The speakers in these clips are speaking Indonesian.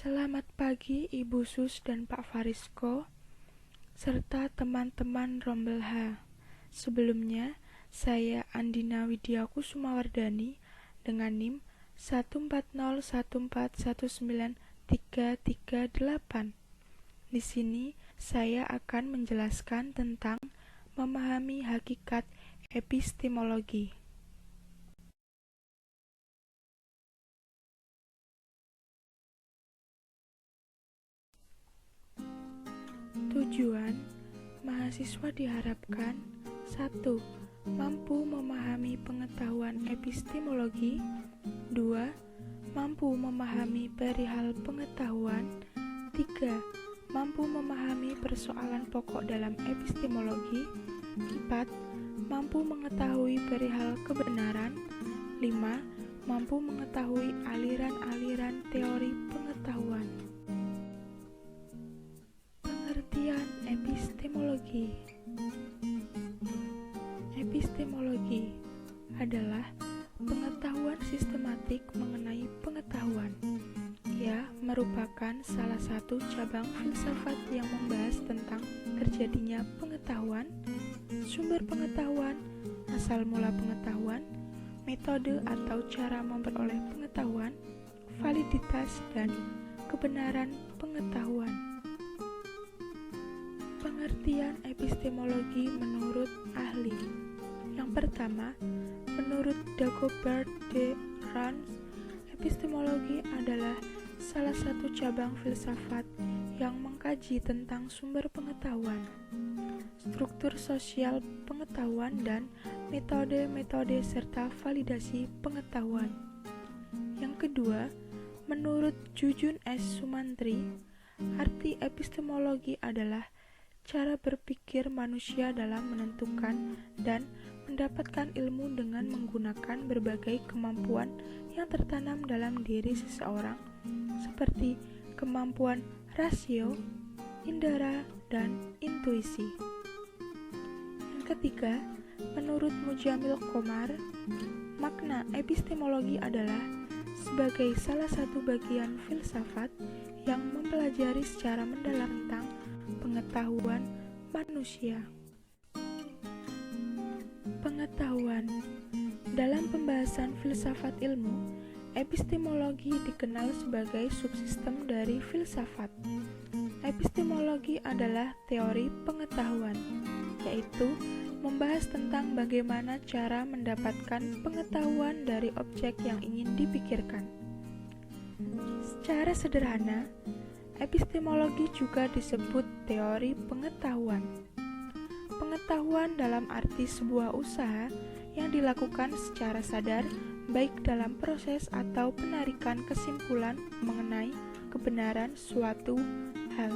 Selamat pagi Ibu Sus dan Pak Farisko, serta teman-teman Rombel H. Sebelumnya, saya Andina Widyakusumawardhani dengan NIM 140141938. Di sini, saya akan menjelaskan tentang memahami hakikat epistemologi. Tujuan mahasiswa diharapkan 1. Mampu memahami pengetahuan epistemologi. 2. Mampu memahami perihal pengetahuan. 3. Mampu memahami persoalan pokok dalam epistemologi. 4. Mampu mengetahui perihal kebenaran. 5. Mampu mengetahui aliran-aliran teori pengetahuan. Pengertian epistemologi. Epistemologi adalah pengetahuan sistematik mengenai pengetahuan. Ia merupakan salah satu cabang filsafat yang membahas tentang terjadinya pengetahuan, sumber pengetahuan, asal mula pengetahuan, metode atau cara memperoleh pengetahuan, validitas dan kebenaran pengetahuan. Pengertian epistemologi menurut ahli. Yang pertama, menurut Dagobert de Rans, epistemologi adalah salah satu cabang filsafat yang mengkaji tentang sumber pengetahuan, struktur sosial pengetahuan, dan metode-metode serta validasi pengetahuan. Yang kedua, menurut Jujun S. Sumantri, arti epistemologi adalah cara berpikir manusia dalam menentukan dan mendapatkan ilmu dengan menggunakan berbagai kemampuan yang tertanam dalam diri seseorang, seperti kemampuan rasio, indera, dan intuisi. Yang ketiga, menurut Mujamil Komar, makna epistemologi adalah sebagai salah satu bagian filsafat yang mempelajari secara mendalam tentang pengetahuan manusia. Pengetahuan. Dalam pembahasan filsafat ilmu, epistemologi dikenal sebagai subsistem dari filsafat. Epistemologi adalah teori pengetahuan, yaitu membahas tentang bagaimana cara mendapatkan pengetahuan dari objek yang ingin dipikirkan. Secara sederhana, epistemologi juga disebut teori pengetahuan. Pengetahuan dalam arti sebuah usaha yang dilakukan secara sadar, baik dalam proses atau penarikan kesimpulan mengenai kebenaran suatu hal.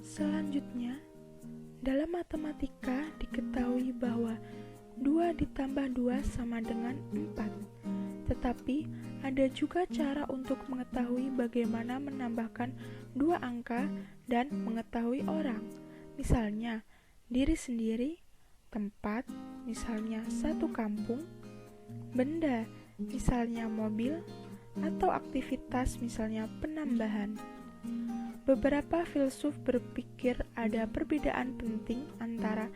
Selanjutnya, dalam matematika diketahui bahwa 2 ditambah 2 sama dengan 4. Tetapi ada juga cara untuk mengetahui bagaimana menambahkan 2 angka dan mengetahui orang, misalnya diri sendiri, tempat, misalnya satu kampung, benda, misalnya mobil, atau aktivitas, misalnya penambahan. Beberapa filsuf berpikir ada perbedaan penting antara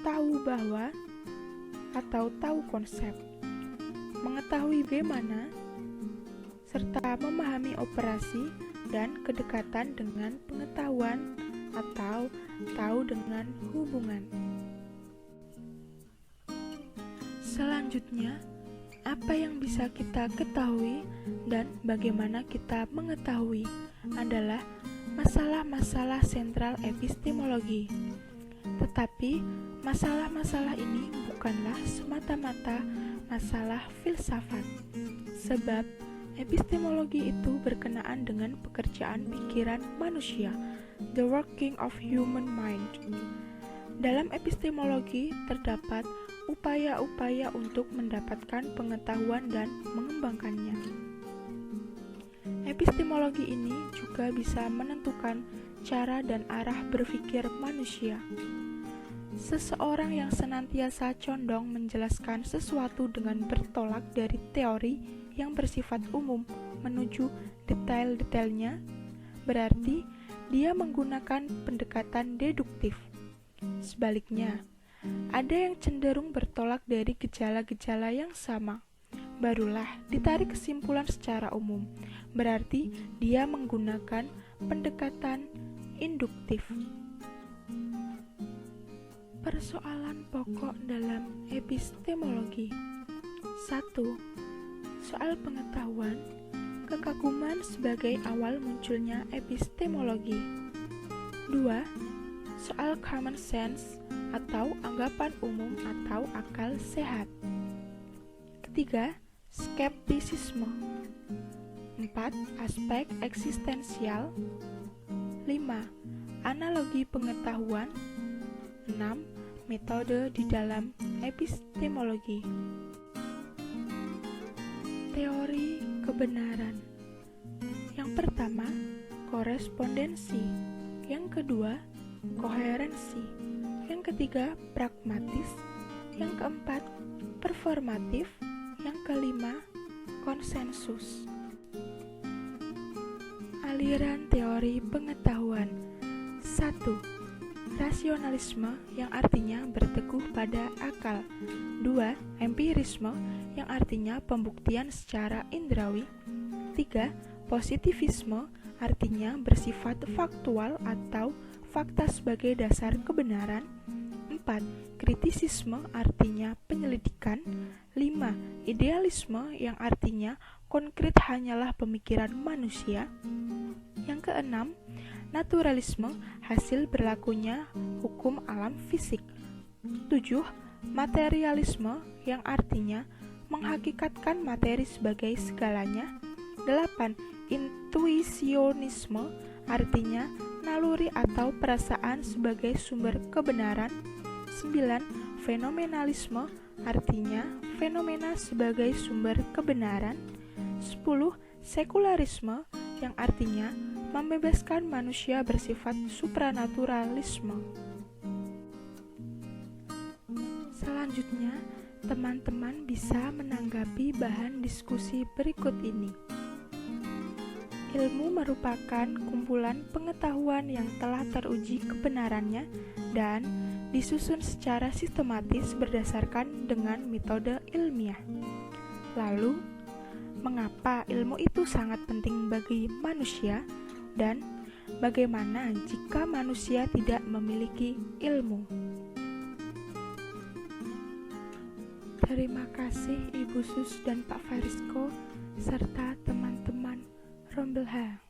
tahu bahwa atau tahu konsep, mengetahui bagaimana, serta memahami operasi dan kedekatan dengan pengetahuan atau tahu dengan hubungan. Selanjutnya, apa yang bisa kita ketahui dan bagaimana kita mengetahui adalah masalah-masalah sentral epistemologi. Tetapi, masalah-masalah ini bukanlah semata-mata masalah filsafat, sebab epistemologi itu berkenaan dengan pekerjaan pikiran manusia, the working of human mind. Dalam epistemologi terdapat upaya-upaya untuk mendapatkan pengetahuan dan mengembangkannya. Epistemologi ini juga bisa menentukan cara dan arah berpikir manusia. Seseorang yang senantiasa condong menjelaskan sesuatu dengan bertolak dari teori yang bersifat umum menuju detail-detailnya, berarti dia menggunakan pendekatan deduktif. Sebaliknya, ada yang cenderung bertolak dari gejala-gejala yang sama, barulah ditarik kesimpulan secara umum, berarti dia menggunakan pendekatan induktif. Persoalan pokok dalam epistemologi. 1. Soal pengetahuan, kekaguman sebagai awal munculnya epistemologi. 2. Soal common sense atau anggapan umum atau akal sehat. Ketiga, skeptisisme. 4. Aspek eksistensial. 5. Analogi pengetahuan. 6. Metode di dalam epistemologi. Teori kebenaran. Yang pertama, korespondensi. Yang kedua, koherensi. Yang ketiga, pragmatis. Yang keempat, performatif. Yang kelima, konsensus. Aliran teori pengetahuan. 1. Rasionalisme yang artinya berteguh pada akal. 2. Empirisme yang artinya pembuktian secara indrawi. 3. Positivisme artinya bersifat faktual atau fakta sebagai dasar kebenaran. 4. Kritisisme artinya penyelidikan. 5. Idealisme yang artinya konkret hanyalah pemikiran manusia. Yang keenam, naturalisme hasil berlakunya hukum alam fisik. 7. Materialisme yang artinya menghakikatkan materi sebagai segalanya. 8. Intuisionisme artinya naluri atau perasaan sebagai sumber kebenaran. 9. Fenomenalisme artinya fenomena sebagai sumber kebenaran. 10. Sekularisme yang artinya membebaskan manusia bersifat supranaturalisme. Selanjutnya, teman-teman bisa menanggapi bahan diskusi berikut ini. Ilmu merupakan kumpulan pengetahuan yang telah teruji kebenarannya dan disusun secara sistematis berdasarkan dengan metode ilmiah. Lalu, mengapa ilmu itu sangat penting bagi manusia? Dan bagaimana jika manusia tidak memiliki ilmu? Terima kasih Ibu Sus dan Pak Farisko serta teman-teman Rombelha.